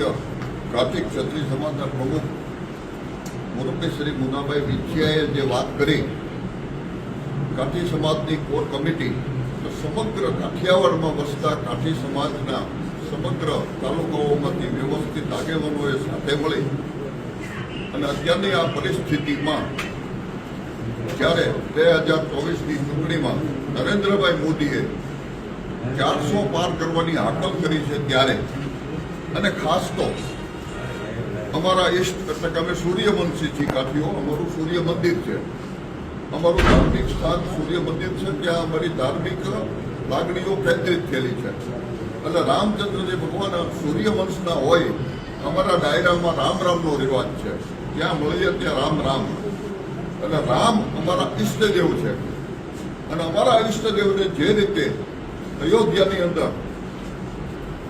આદરણીય કાર્તિક ક્ષત્રિય સમાજના પ્રમુખ મુરબ્બી શ્રી મુનાભાઈ વિછિયાએ જે વાત કરી, કાઠી સમાજની કોર કમિટી સમગ્ર કાઠિયાવાડમાં વસતા કાઠી સમાજના સમગ્ર તાલુકાઓમાંથી વ્યવસ્થિત આગેવાનોએ સાથે મળી અને અત્યારની આ પરિસ્થિતિમાં જ્યારે 2024ની ચૂંટણીમાં નરેન્દ્રભાઈ મોદીએ 400 પાર કરવાની હાકલ કરી છે ત્યારે, અને ખાસ તો અમારા ઈષ્ટ એટલે કે અમે સૂર્યવંશી છીએ કાઠીઓ, અમારું સૂર્ય મંદિર છે, અમારું ધાર્મિક સ્થાન સૂર્ય મંદિર છે, ત્યાં અમારી ધાર્મિક લાગણીઓ કેન્દ્રિત થયેલી છે. એટલે રામચંદ્ર જે ભગવાન સૂર્યવંશના હોય, અમારા ડાયરામાં રામ રામનો રિવાજ છે, જ્યાં મળીએ ત્યાં રામ રામ. એટલે રામ અમારા ઈષ્ટદેવ છે અને અમારા ઈષ્ટદેવને જે રીતે અયોધ્યાની અંદર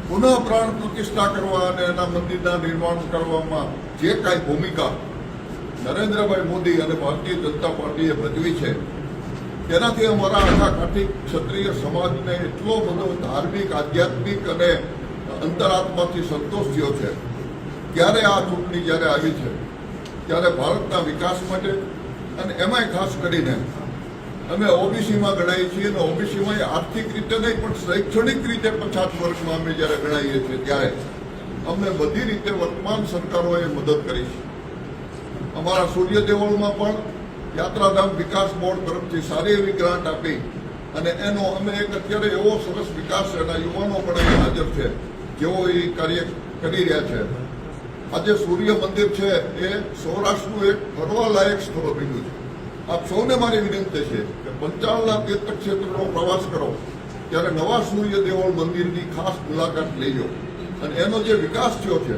પુનઃ પ્રાણ પ્રતિષ્ઠા કરવા અને એના મંદિરના નિર્માણ કરવામાં જે કાંઈ ભૂમિકા નરેન્દ્રભાઈ મોદી અને ભારતીય જનતા પાર્ટીએ ભજવી છે, તેનાથી અમારા આખા કાઠી ક્ષત્રિય સમાજને એટલો બધો ધાર્મિક, આધ્યાત્મિક અને અંતરાત્માથી સંતોષ થયો છે. ત્યારે આ ચૂંટણી જ્યારે આવી છે ત્યારે ભારતના વિકાસ માટે, અને એમાંય ખાસ કરીને અમે ઓબીસીમાં ગણાઈએ છીએ અને ઓબીસીમાં આર્થિક રીતે નહીં પણ શૈક્ષણિક રીતે પછાત વર્ગમાં અમે જ્યારે ગણાઈએ છીએ ત્યારે અમને બધી રીતે વર્તમાન સરકારોએ મદદ કરી છે. અમારા સૂર્ય દેવળમાં પણ યાત્રાધામ વિકાસ બોર્ડ તરફથી સારી એવી ગ્રાન્ટ આપી અને એનો અમે એક અત્યારે એવો સરસ વિકાસ, એના યુવાનો પણ અહીં હાજર છે જેઓ એ કાર્ય કરી રહ્યા છે. આજે સૂર્ય મંદિર છે એ સૌરાષ્ટ્રનું એક ફરવા લાયક સ્થળ બન્યું છે. આપ સૌને મારી વિનંતી છે કે 55 તીર્થ ક્ષેત્રનો પ્રવાસ કરો ત્યારે નવા સૂર્ય દેવળ મંદિરની ખાસ મુલાકાત લેજો. અને એનો જે વિકાસ થયો છે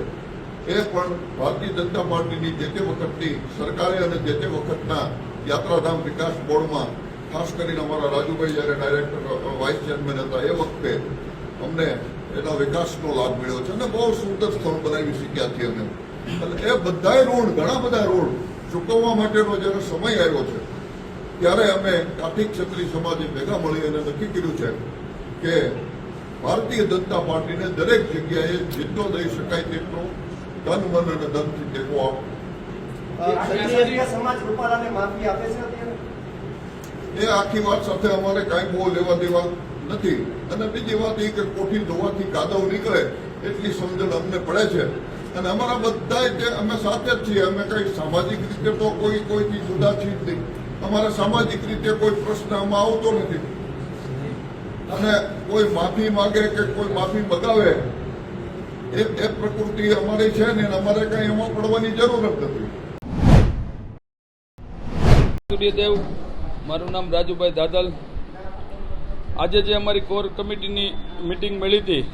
એ પણ ભારતીય જનતા પાર્ટીની જે તે વખતની સરકારે અને જે તે વખતના યાત્રાધામ વિકાસ બોર્ડમાં ખાસ કરીને અમારા રાજુભાઈ જ્યારે ડાયરેક્ટર વાઇસ ચેરમેન હતા એ વખતે અમને એના વિકાસનો લાભ મળ્યો છે અને બહુ સુંદર સ્થળ બનાવી શક્યા છીએ અમે. એટલે એ બધાય રોડ, ઘણા બધા રોડ ચૂકવવા માટેનો જ્યારે સમય આવ્યો છે ત્યારે અમે કાઠી ક્ષત્રિય સમાજે ભેગા મળી અને નક્કી કર્યું છે કે ભારતીય જનતા પાર્ટીને દરેક જગ્યાએ જેટલો દઈ શકાય તેટલો તન, મન અને ધનથી ટેકો આપો. એ આખી વાત સાથે અમારે કાંઈ બહુ લેવા દેવા નથી. અને બીજી વાત એ કે કોઠી ધોવાથી કાદવ નીકળે એટલી સમજણ અમને પડે છે. અને અમારા બધા જે અમે સાથે જ છીએ, અમે કઈ સામાજિક રીતે તો કોઈથી જુદા છીએ જ નહીં. અમારે સામાજિક રીતે કોઈ પ્રશ્ન આમાં આવતો નથી. અને કોઈ માફી માંગે કે કોઈ માફી મગાવે એ પ્રકૃતિ અમારી છે ને, અમારે કઈ એમાં પડવાની જરૂર જ નથી. સૂર્યદેવ, મારું નામ રાજુભાઈ દાદલ. આજે જે અમારી કોર કમિટીની મિટિંગ મળી હતી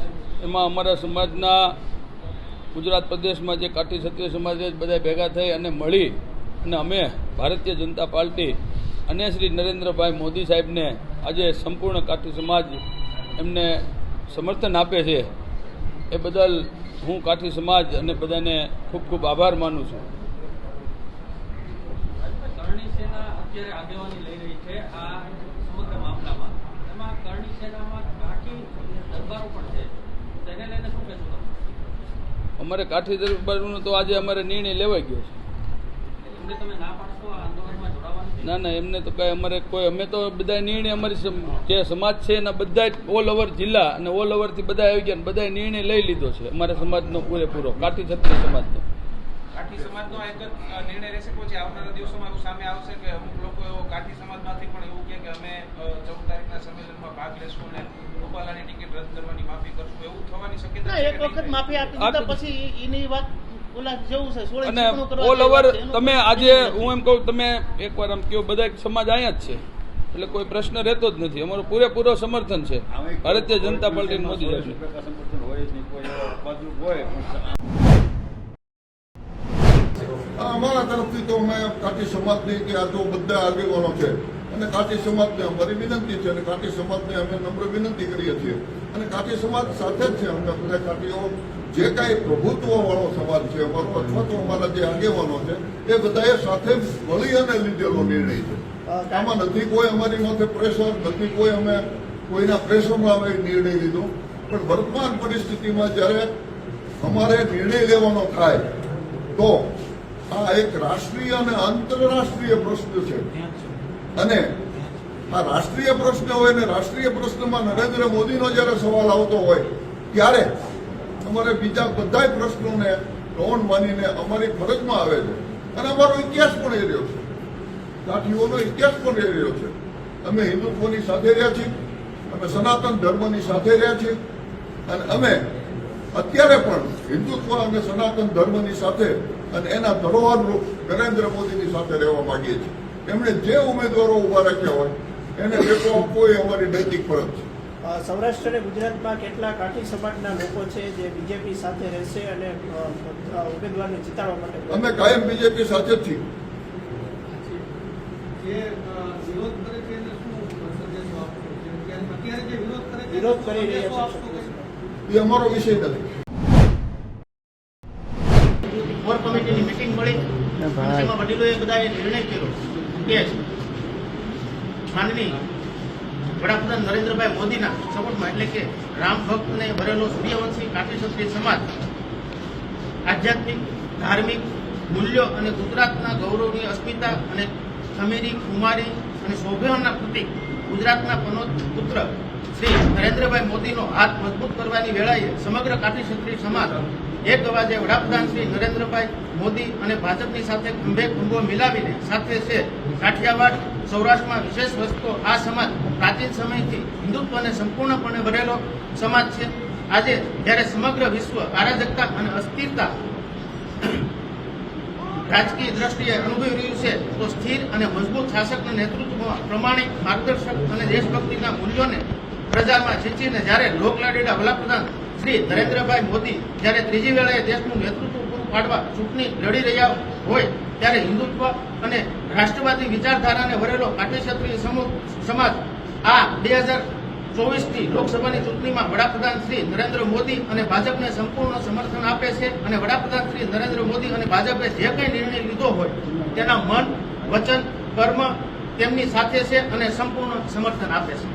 એમાં અમારા સમાજના ગુજરાત પ્રદેશમાં જે કાઠી ક્ષત્રિય સમાજ બધા ભેગા થઈ અને મળી અને અમે ભારતીય જનતા પાર્ટી અને શ્રી નરેન્દ્રભાઈ મોદી સાહેબને આજે સંપૂર્ણ કાઠી સમાજ એમને સમર્થન આપે છે. એ બદલ હું કાઠી સમાજ અને બધાને ખૂબ ખૂબ આભાર માનું છું. કરણી સેના અત્યારે આગેવાની લઈ રહી છે આ સમગ્ર મામલામાં. એમાં કરણી સેનામાં કાઠી દરબારો પણ છે, તેને લઈને શું કહેશો તમે? અમારે કાઠી દરબારનો તો આજે અમારે નિર્ણય લેવાઈ ગયો છે. એમને તમે ના પાડશો આ આંદોલનમાં જોડાવાનું? ના, એમને તો કઈ અમારે કોઈ, અમે તો બધા નિર્ણય અમારી જે સમાજ છે એના બધા ઓલ ઓવર જિલ્લા અને ઓલ ઓવરથી બધા આવી ગયા, બધા નિર્ણય લઈ લીધો છે અમારા સમાજનો પૂરેપૂરો, કાઠી ક્ષત્રિય સમાજનો. કાઠી સમાજનો એક જ નિર્ણય રહેશે પછી આવનારા દિવસોમાં એવું સામે આવશે કે અમુક લોકો કાઠી સમાજમાંથી પણ એવું કહે કે અમે 14 તારીખના સંમેલનમાં ભાગ લેશું અને રૂપાલાની ટિકિટ રદ કરવાની માફી કરશું, એવું થવાની શક્યતા છે? એક વખત માફી આપી દીધા પછી એની વાત ઓલા જેવું છે. અને ઓલ ઓવર તમે આજે હું એમ કહું, તમે એકવાર આમ કહો, બધા સમાજ અહીંયા જ છે એટલે કોઈ પ્રશ્ન રહેતો જ નથી. અમારું પૂરેપૂરો સમર્થન છે ભારતીય જનતા પાર્ટી મોદી સાહેબ. અમારા તરફથી તો અમે કાઠી સમાજની કે આ જો બધા આગેવાનો છે અને કાઠી સમાજને અમારી વિનંતી છે અને કાઠી સમાજને અમે નમ્ર વિનંતી કરીએ છીએ અને કાઠી સમાજ સાથે જ છે. અમે બધા કાઠીઓ જે કાંઈ પ્રભુત્વ વાળો સમાજ છે અમારો, અથવા તો અમારા જે આગેવાનો છે એ બધાએ સાથે મળી અને લીધેલો નિર્ણય છે. આમાં નથી કોઈ અમારી માથે પ્રેશર, નથી કોઈ અમે કોઈના પ્રેશરમાં અમે નિર્ણય લીધો. પણ વર્તમાન પરિસ્થિતિમાં જ્યારે અમારે નિર્ણય લેવાનો થાય તો આ એક રાષ્ટ્રીય અને આંતરરાષ્ટ્રીય પ્રશ્ન છે. અને આ રાષ્ટ્રીય પ્રશ્ન હોય ને રાષ્ટ્રીય પ્રશ્નમાં નરેન્દ્ર મોદીનો જ્યારે સવાલ આવતો હોય ત્યારે અમારે બીજા બધાય પ્રશ્નોને ગૌણ માનીને અમારી ફરજમાં આવે છે. અને અમારો ઇતિહાસ પણ એ રહ્યો છે, કાઠીઓનો ઇતિહાસ પણ એ રહ્યો છે. અમે હિન્દુત્વની સાથે રહ્યા છીએ, અમે સનાતન ધર્મની સાથે રહ્યા છીએ અને અમે અત્યારે પણ હિન્દુત્વ અને સનાતન ધર્મની સાથે અને એના ધરોહરરૂપ નરેન્દ્ર મોદીની સાથે રહેવા માંગીએ છીએ. એમણે જે ઉમેદવારો ઉભા રાખ્યા હોય એને ટેકો આપવો એ અમારી નૈતિક ફરજ છે. સૌરાષ્ટ્ર અને ગુજરાતમાં કેટલા કાઠી સમાજના લોકો છે જે બીજેપી સાથે રહેશે અને ઉમેદવારને જીતાડવા માટે અમે કાયમ બીજેપી સાથે જ છીએ. વિરોધ કરી રહ્યા છે. એ અમારો વિષય નથી. કોર કમિટીની મીટિંગ મળી, તેમાં વડીલોએ બધાએ નિર્ણય કર્યો કે માનની વડાપ્રધાન નરેન્દ્રભાઈ મોદીના સપોર્ટમાં એટલે કે રામ ભક્તને ભરેલો સૂર્યવંશી કાઠી ક્ષત્રિય સમાજ આધ્યાત્મિક ધાર્મિક મૂલ્યો અને ગુજરાતના ગૌરવની અસ્મિતા અને ખમીરી કુમારી અને શોભ્યના પ્રતિક ગુજરાતના પનોત પુત્ર શ્રી નરેન્દ્રભાઈ મોદીનો હાથ મજબૂત કરવાની વેળાએ સમગ્ર કાઠી ક્ષત્રિય સમાજ એક અવાજે વડાપ્રધાન શ્રી નરેન્દ્રભાઈ મોદી અને ભાજપની સાથે ખંભે ખંભો મિલાવીને સાથે છે. કાઠિયાવાડ સૌરાષ્ટ્રમાં વિશેષ વસ્તુ આ સમાજ પ્રાચીન સમયથી હિન્દુત્વને સંપૂર્ણપણે ભરેલો સમાજ છે. આજે જ્યારે સમગ્ર વિશ્વ અરાજકતા અને અસ્થિરતા રાજકીય દ્રષ્ટિએ અનુભવી રહ્યું છે તો સ્થિર અને મજબૂત શાસકના નેતૃત્વમાં પ્રમાણિક માર્ગદર્શક અને દેશભક્તિના મૂલ્યોને પ્રજામાં ચીંચીને જ્યારે લોકલાડીલા વડાપ્રધાન શ્રી નરેન્દ્રભાઈ મોદી જ્યારે ત્રીજી વેળાએ દેશનું નેતૃત્વ પૂરું પાડવા ચૂંટણી લડી રહ્યા હોય ત્યારે હિન્દુત્વ અને રાષ્ટ્રવાદી વિચારધારાને વરેલો કાઠી ક્ષત્રિય સમાજ આ 2024ની લોકસભાની ચૂંટણીમાં વડાપ્રધાન શ્રી નરેન્દ્ર મોદી અને ભાજપને સંપૂર્ણ સમર્થન આપે છે. અને વડાપ્રધાન શ્રી નરેન્દ્ર મોદી અને ભાજપે જે કંઈ નિર્ણય લીધો હોય તેના મન વચન કર્મ તેમની સાથે છે અને સંપૂર્ણ સમર્થન આપે છે.